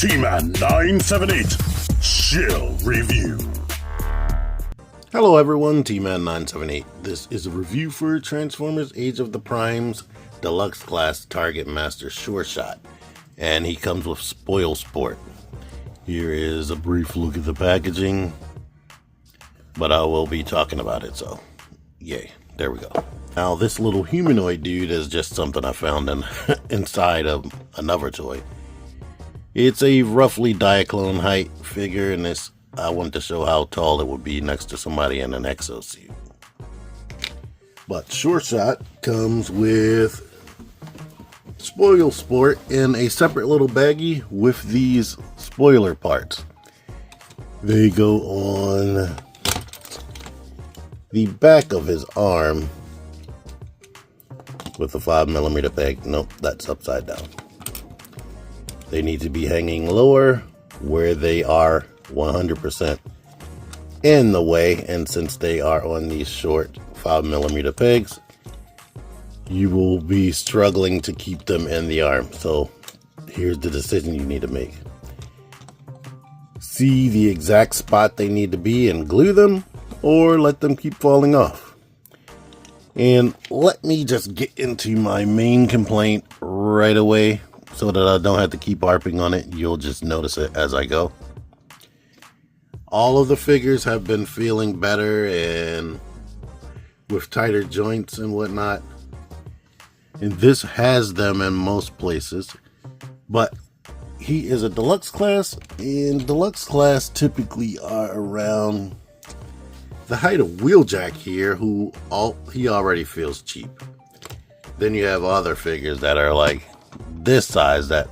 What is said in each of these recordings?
T-Man 978 Chill Review. Hello everyone, T-Man 978. This is a review for Transformers Age of the Prime's Deluxe Class Targetmaster Sureshot, and he comes with Spoilsport. Here is a brief look at the packaging, but I will be talking about it, so yay, there we go. Now this little humanoid dude is just something I found inside of another toy. It's a roughly Diaclone height figure, and I wanted to show how tall it would be next to somebody in an exosuit. But Sureshot comes with Spoilsport in a separate little baggie with these spoiler parts. They go on the back of his arm with a 5mm peg. Nope, that's upside down. They need to be hanging lower where they are 100% in the way, and since they are on these short 5mm pegs, you will be struggling to keep them in the arm. So here's the decision you need to make. See the exact spot they need to be and glue them, or let them keep falling off. And let me just get into my main complaint right away so that I don't have to keep harping on it. You'll just notice it as I go. All of the figures have been feeling better and with tighter joints and whatnot. And this has them in most places. But he is a deluxe class, and deluxe class typically are around the height of Wheeljack here, he already feels cheap. Then you have other figures that are like this size that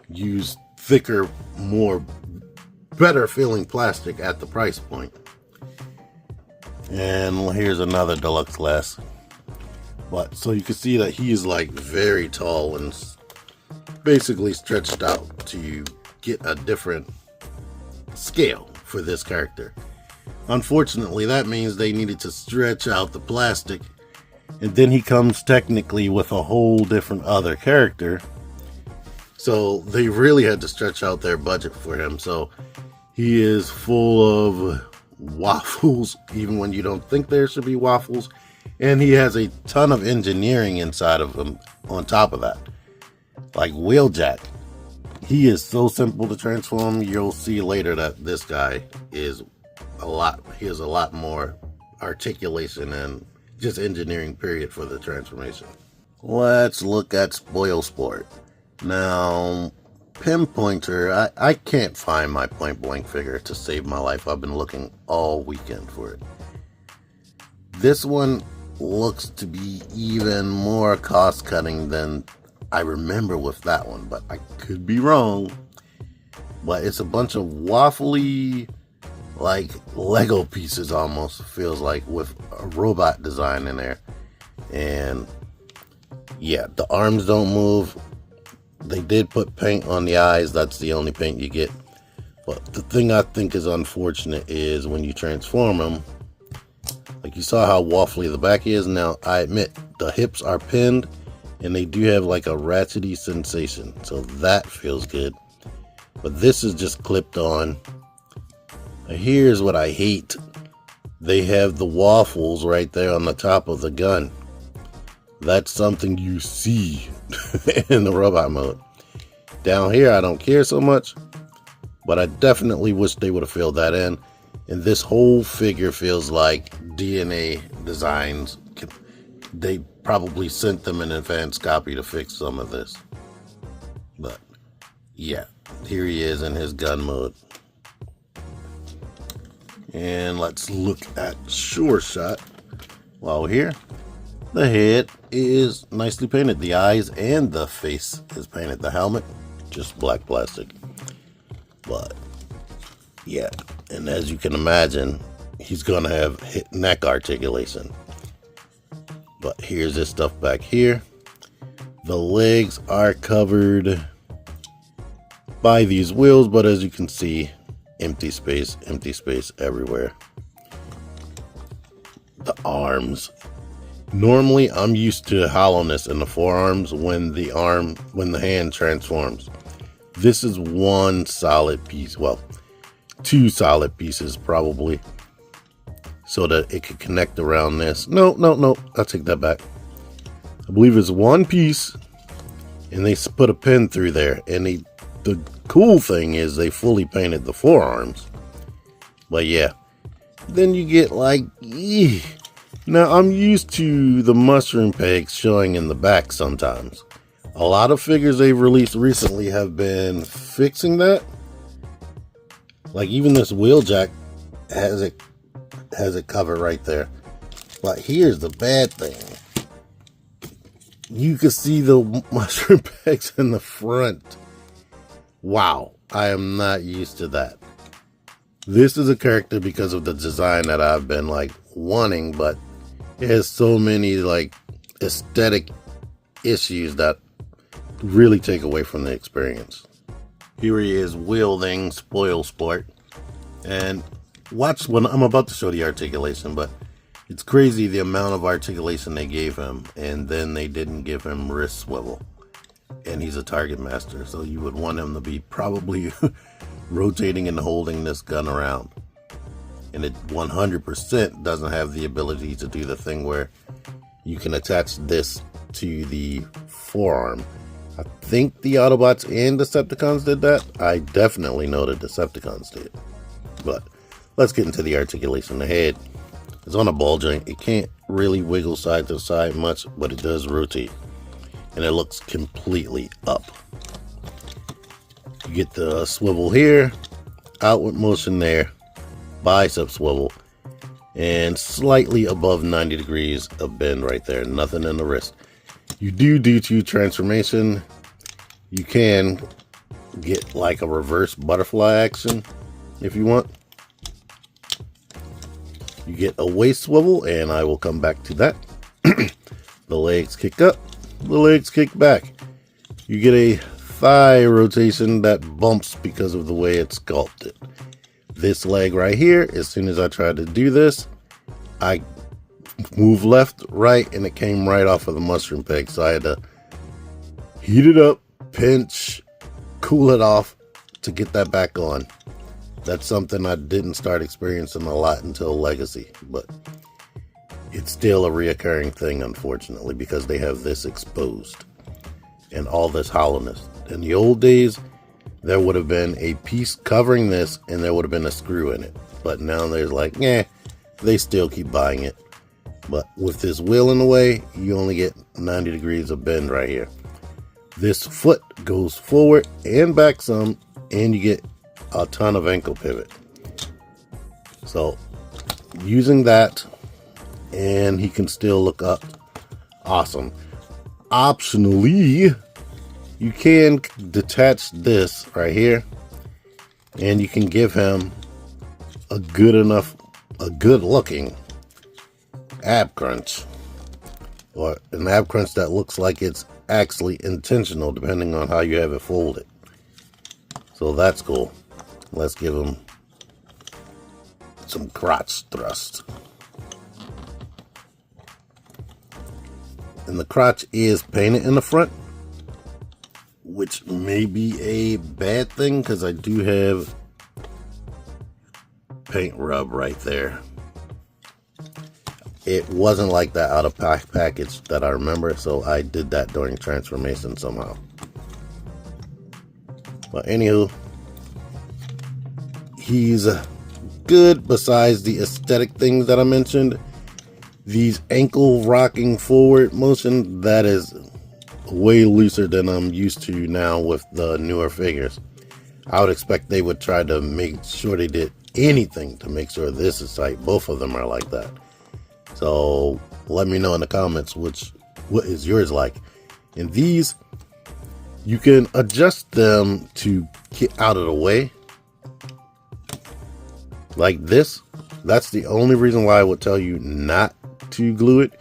use thicker, better feeling plastic at the price point. And here's another deluxe class. But so you can see that he is like very tall and basically stretched out to get a different scale for this character. Unfortunately, that means they needed to stretch out the plastic, and then he comes technically with a whole different other character. So they really had to stretch out their budget for him. So he is full of waffles, even when you don't think there should be waffles. And he has a ton of engineering inside of him on top of that. Like Wheeljack. He is so simple to transform. You'll see later that this guy is he has a lot more articulation and just engineering period for the transformation. Let's look at Spoilsport. Now, Pinpointer, I can't find my Point Blank figure to save my life. I've been looking all weekend for it. This one looks to be even more cost cutting than I remember with that one, but I could be wrong. But it's a bunch of waffly, like Lego pieces almost, feels like, with a robot design in there. And yeah, the arms don't move. They did put paint on the eyes. That's the only paint you get. But the thing I think is unfortunate is when you transform them, like you saw how waffly the back is. Now I admit the hips are pinned and they do have like a ratchety sensation, so that feels good. But this is just clipped on. Here's what I hate. They have the waffles right there on the top of the gun. That's something you see in the robot mode. Down here, I don't care so much, but I definitely wish they would have filled that in. And this whole figure feels like DNA designs. They probably sent them an advanced copy to fix some of this. But yeah, here he is in his gun mode. And let's look at Sureshot while we're here. The head is nicely painted. The eyes and the face is painted. The helmet, just black plastic. But yeah, and as you can imagine, he's gonna have neck articulation. But here's this stuff back here. The legs are covered by these wheels, but as you can see, empty space everywhere. The arms. Normally, I'm used to hollowness in the forearms when the hand transforms. This is one solid piece. Well, two solid pieces probably, so that it could connect around this. No, I'll take that back. I believe it's one piece, and they put a pin through there. And the cool thing is they fully painted the forearms. But yeah, then you get like, now I'm used to the mushroom pegs showing in the back sometimes. A lot of figures they've released recently have been fixing that. Like even this wheeljack has it covered right there. But here's the bad thing. You can see the mushroom pegs in the front. Wow, I am not used to that. This is a character because of the design that I've been like wanting, but it has so many like aesthetic issues that really take away from the experience. Here he is wielding Spoilsport, and watch when I'm about to show the articulation, but it's crazy the amount of articulation they gave him, and then they didn't give him wrist swivel. And he's a Targetmaster, so you would want him to be probably rotating and holding this gun around. And it 100% doesn't have the ability to do the thing where you can attach this to the forearm. I think the Autobots and Decepticons did that. I definitely know the Decepticons did. But let's get into the articulation. The head is on a ball joint. It can't really wiggle side to side much, but it does rotate. And it looks completely up. You get the swivel here, outward motion there, bicep swivel, and slightly above 90 degrees of bend right there. Nothing in the wrist. You do to transformation. You can get like a reverse butterfly action if you want. You get a waist swivel, and I will come back to that. The legs kick up. The legs kick back. You get a thigh rotation that bumps because of the way it's sculpted. This leg right here, as soon as I tried to do this, I moved left, right, and it came right off of the mushroom peg. So I had to heat it up, pinch, cool it off to get that back on. That's something I didn't start experiencing a lot until Legacy, but it's still a reoccurring thing, unfortunately, because they have this exposed and all this hollowness. In the old days, there would have been a piece covering this and there would have been a screw in it. But now there's like, they still keep buying it. But with this wheel in the way, you only get 90 degrees of bend right here. This foot goes forward and back some, and you get a ton of ankle pivot. So using that, and he can still look up. Awesome. Optionally, you can detach this right here, and you can give him a good looking ab crunch, or an ab crunch that looks like it's actually intentional depending on how you have it folded. So that's cool. Let's give him some crotch thrust. And the crotch is painted in the front, which may be a bad thing because I do have paint rub right there. It wasn't like that out of package that I remember, so I did that during transformation somehow. But anywho, he's good besides the aesthetic things that I mentioned. These ankle rocking forward motion, that is way looser than I'm used to now with the newer figures. I would expect they would try to make sure they did anything to make sure this is tight. Both of them are like that. So let me know in the comments what is yours like. And these, you can adjust them to get out of the way. Like this. That's the only reason why I would tell you not to glue it,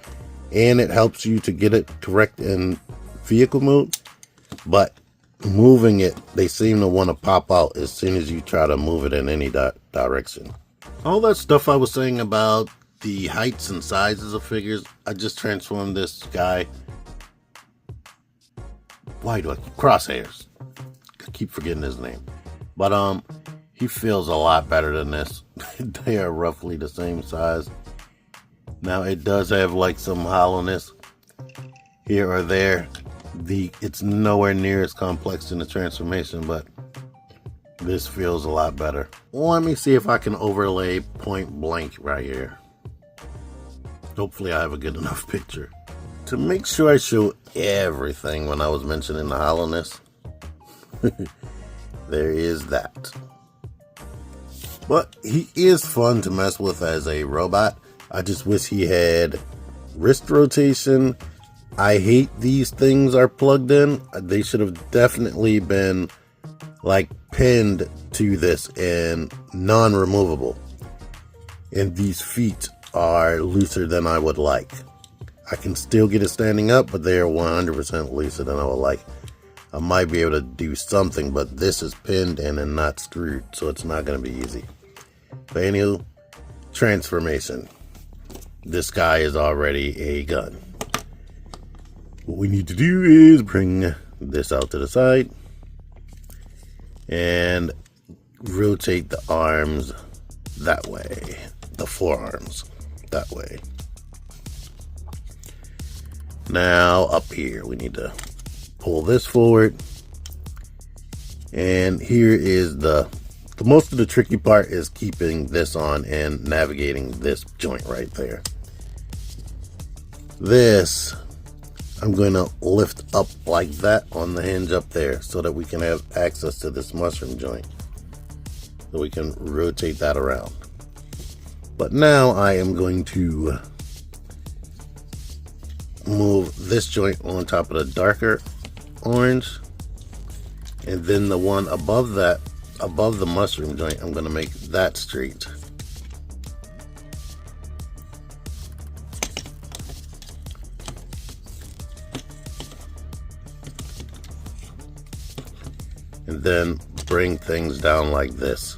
and it helps you to get it correct in vehicle mode. But moving it, they seem to want to pop out as soon as you try to move it in any direction. All that stuff I was saying about the heights and sizes of figures, I just transformed this guy. Why do I keep crosshairs? keep forgetting his name. But he feels a lot better than this. They are roughly the same size. Now it does have like some hollowness here or there. It's nowhere near as complex in the transformation, but this feels a lot better. Let me see if I can overlay point blank right here. Hopefully I have a good enough picture. To make sure I show everything when I was mentioning the hollowness, there is that. But he is fun to mess with as a robot. I just wish he had wrist rotation. I hate these things are plugged in. They should have definitely been like pinned to this and non-removable. And these feet are looser than I would like. I can still get it standing up, but they are 100% looser than I would like. I might be able to do something, but this is pinned in and not screwed, so it's not going to be easy. But anywho, transformation. This guy is already a gun. What we need to do is bring this out to the side and rotate the arms that way, the forearms that way. Now up here we need to pull this forward, and here is the most of the tricky part is keeping this on and navigating this joint right there. This I'm going to lift up like that on the hinge up there so that we can have access to this mushroom joint, so we can rotate that around. But now I am going to move this joint on top of the darker orange, and then the one above that, above the mushroom joint, I'm going to make that straight. And then bring things down like this.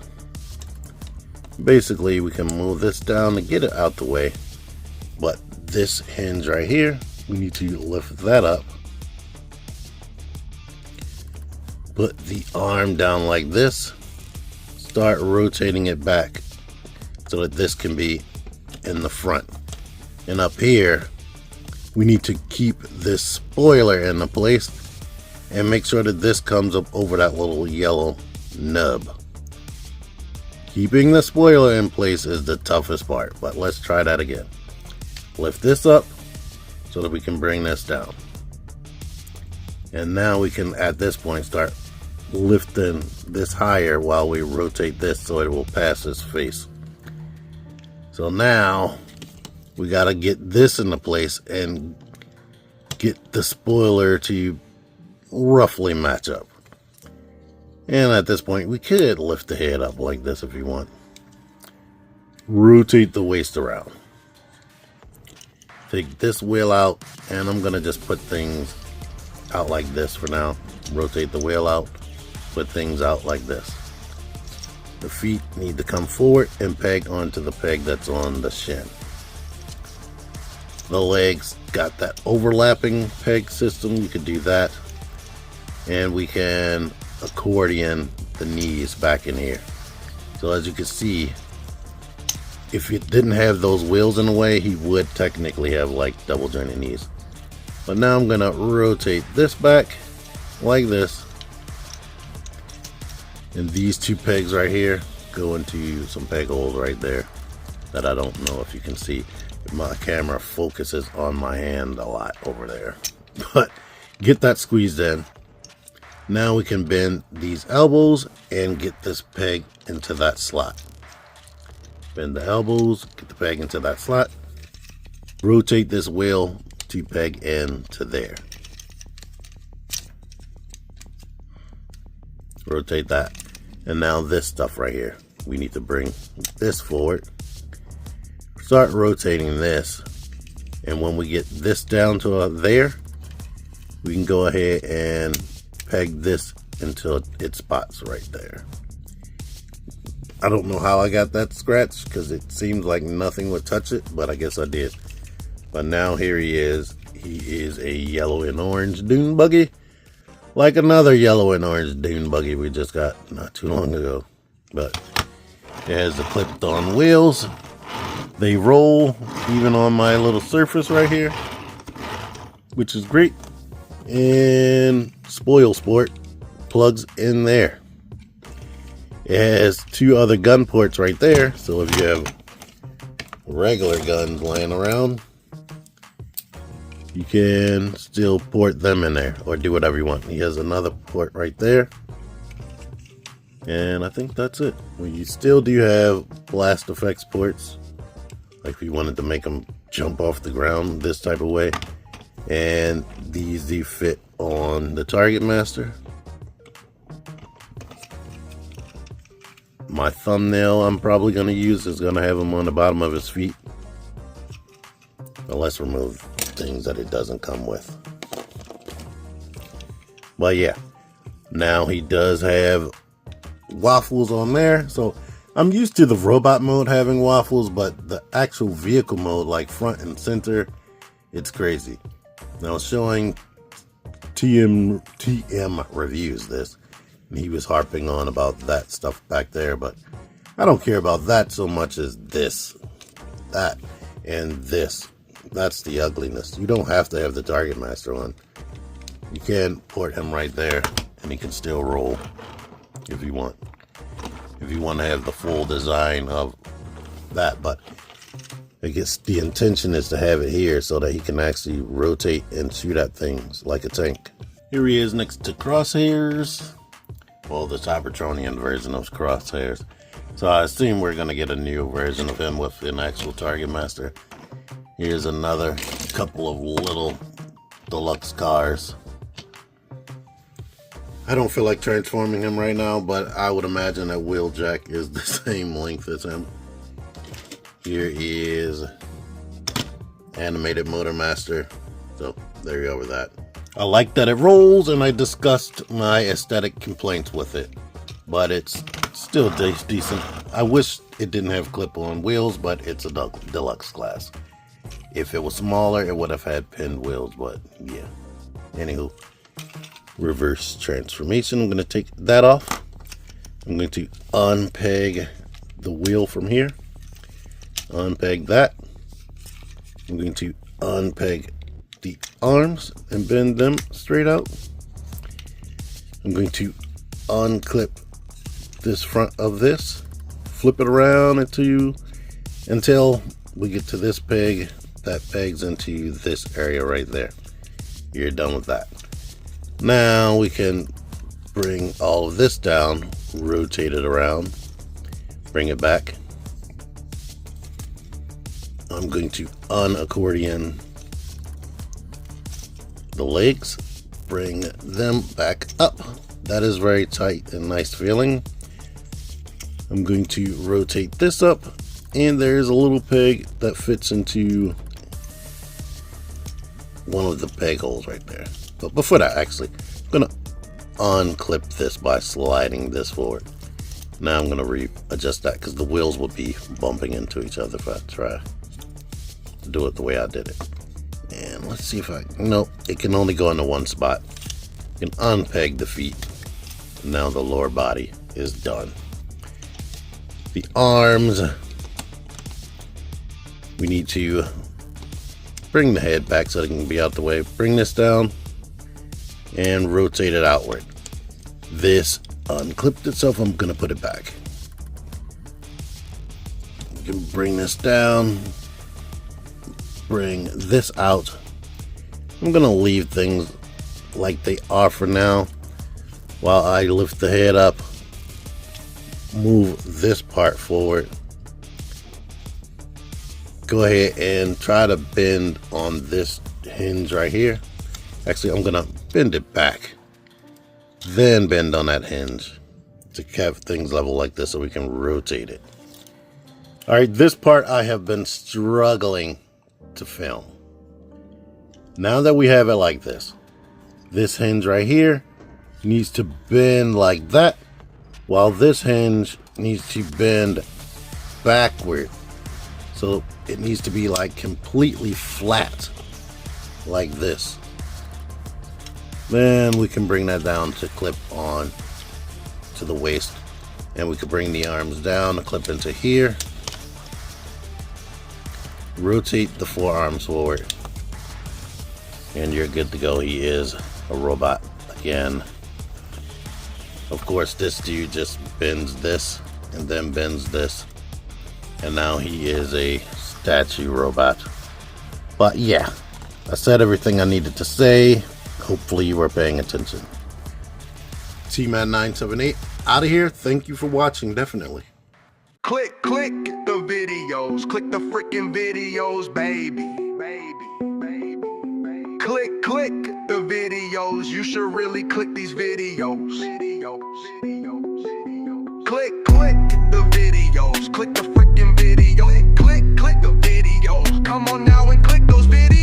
Basically, we can move this down to get it out the way, but this hinge right here, we need to lift that up, put the arm down like this, start rotating it back so that this can be in the front. And up here, we need to keep this spoiler in place and make sure that this comes up over that little yellow nub. Keeping the spoiler in place is the toughest part, but let's try that again. Lift this up so that we can bring this down. And now we can, at this point, start lifting this higher while we rotate this so it will pass its face. So now we got to get this into place and get the spoiler to roughly match up. And at this point, we could lift the head up like this if you want. Rotate the waist around. Take this wheel out, and I'm going to just put things out like this for now. Rotate the wheel out, put things out like this. The feet need to come forward and peg onto the peg that's on the shin. The legs got that overlapping peg system. You could do that. And we can accordion the knees back in here. So as you can see, if it didn't have those wheels in the way, he would technically have like double jointed knees. But now I'm gonna rotate this back like this, and these two pegs right here go into some peg holes right there that I don't know if you can see. My camera focuses on my hand a lot over there, but get that squeezed in. Now we can bend these elbows and get this peg into that slot. Bend the elbows, get the peg into that slot. Rotate this wheel to peg into there. Rotate that. And now this stuff right here. We need to bring this forward. Start rotating this. And when we get this down to there, we can go ahead and peg this until it spots right there. I don't know how I got that scratch because it seems like nothing would touch it, but I guess I did. But now here he is. He is a yellow and orange dune buggy like another yellow and orange dune buggy we just got not too long ago. But it has the clipped on wheels. They roll even on my little surface right here, which is great. And Spoilsport plugs in there. It has 2 other gun ports right there, so if you have regular guns laying around, you can still port them in there or do whatever you want. He has another port right there. And I think that's it. Well, you still do have blast effects ports, like if you wanted to make them jump off the ground this type of way. And these do fit on the Targetmaster. My thumbnail I'm probably going to use is going to have him on the bottom of his feet. But let's remove things that it doesn't come with. But yeah, now he does have waffles on there. So I'm used to the robot mode having waffles, but the actual vehicle mode, like front and center, it's crazy. Now showing TM reviews this, and he was harping on about that stuff back there, but I don't care about that so much as this, that, and this. That's the ugliness. You don't have to have the Targetmaster on. You can port him right there, and he can still roll if you want. If you want to have the full design of that, but I guess the intention is to have it here so that he can actually rotate and shoot at things like a tank. Here he is next to Crosshairs. Well, the Cybertronian version of Crosshairs. So I assume we're going to get a new version of him with an actual Targetmaster. Here's another couple of little deluxe cars. I don't feel like transforming him right now, but I would imagine that Wheeljack is the same length as him. Here is Animated Motormaster. So there you go with that. I like that it rolls, and I discussed my aesthetic complaints with it, but it's still decent. I wish it didn't have clip-on wheels, but it's a deluxe class. If it was smaller, it would have had pinned wheels, but yeah. Anywho, reverse transformation. I'm going to take that off. I'm going to unpeg the wheel from here. Unpeg that. I'm going to unpeg the arms and bend them straight out. I'm going to unclip this front of this, flip it around until we get to this peg that pegs into this area right there. You're done with that. Now we can bring all of this down, rotate it around, bring it back. I'm going to unaccordion the legs, bring them back up. That is very tight and nice feeling. I'm going to rotate this up, and there's a little peg that fits into one of the peg holes right there. But before that, actually, I'm going to unclip this by sliding this forward. Now I'm going to readjust that because the wheels will be bumping into each other if I try to do it the way I did it. And let's see if nope, it can only go into one spot. You can unpeg the feet. Now the lower body is done. The arms, we need to bring the head back so it can be out the way. Bring this down and rotate it outward. This unclipped itself. I'm going to put it back. You can bring this down. Bring this out. I'm going to leave things like they are for now while I lift the head up. Move this part forward. Go ahead and try to bend on this hinge right here. Actually, I'm gonna bend it back, then bend on that hinge to keep things level like this so we can rotate it. All right, this part I have been struggling to film. Now that we have it like this hinge right here needs to bend like that, while this hinge needs to bend backward. So it needs to be like completely flat like this. Then we can bring that down to clip on to the waist. And we can bring the arms down to clip into here. Rotate the forearms forward. And you're good to go. He is a robot again. Of course, this dude just bends this and then bends this. And now he is a statue robot. But yeah, I said everything I needed to say. Hopefully you were paying attention. T-Man978 out of here. Thank you for watching, definitely. Click the videos. Click the freaking videos, baby. Click the videos. You should really click these videos. Click the videos. Click the freaking video. Click the videos. Come on now and click those videos.